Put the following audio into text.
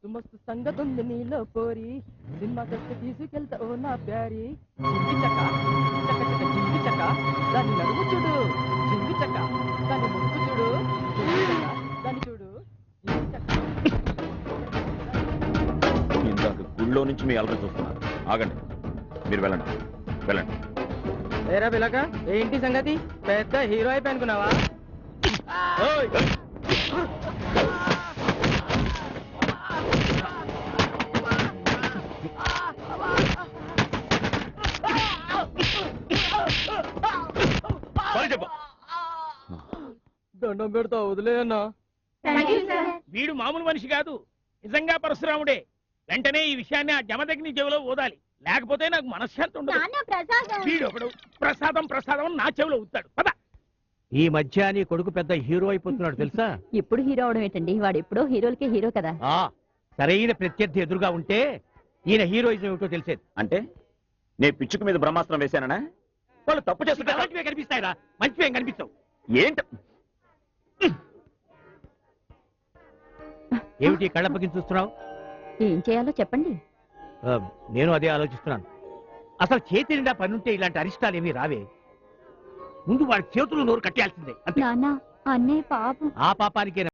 మస్తు సంగతి ఉంది నీలో పోరి సినిమా కష్ట తీసుకెళ్తా ఓ నా ప్యారి జింగి చక్క చక్క చక్క జింగి చక్క దాన్ని నడుము చూడు జింగి చక్క దాన్ని ముక్కు చూడు జింగి చక్క దాన్ని చూడు జింగి చక్క. ఇందాక గుళ్ళో నుంచి మీ అలరి చూస్తున్నారు. ఆగండి, మీరు వెళ్ళండి వెళ్ళండి. ఏరా పిలక ఏంటి సంగతి? పెద్ద హీరో అయిపోయి అనుకున్నావా? దండం పెడతా వదిలే అన్నా. వీడు మామూలు మనిషి కాదు, నిజంగా పరశురాముడే. వెంటనే ఈ విషయాన్ని ఆ జమదగ్ని చెవిలో ఊదాలి, లేకపోతే నాకు మనశ్శాంతి ఉండదు. వీడు ఒకడు ప్రసాదం ప్రసాదం నా చెవిలో ఊతాడు. పద. ఈ మధ్య నీ కొడుకు పెద్ద హీరో అయిపోతున్నాడు తెలుసా? ఇప్పుడు హీరో అవడం ఏంటండి, వాడు ఎప్పుడో హీరోలకే హీరో కదా. సరైన ప్రత్యర్థి ఎదురుగా ఉంటే ఈయన హీరోయిజం ఏమిటో తెలిసేది. అంటే నేను పిచ్చుకు మీద బ్రహ్మాస్త్రం వేశానా? వాళ్ళు తప్పు చేస్తుంటే అలాంటివే కనిపిస్తాయిరా, మంచివేం కనిపిస్తావు. ఏంటి ఏమిటి కళ్ళప్పగించి చూస్తున్నావు? ఏం చేయాలో చెప్పండి. నేను అదే ఆలోచిస్తున్నాను. అసలు చేతి నిండా పనుంటే ఇలాంటి అరిష్టాలు ఏమీ రావే. ముందు వాడి చేతులు నోరు కట్టేయాల్సిందే. నాన్న అన్నే పాపం. ఆ పాపానికే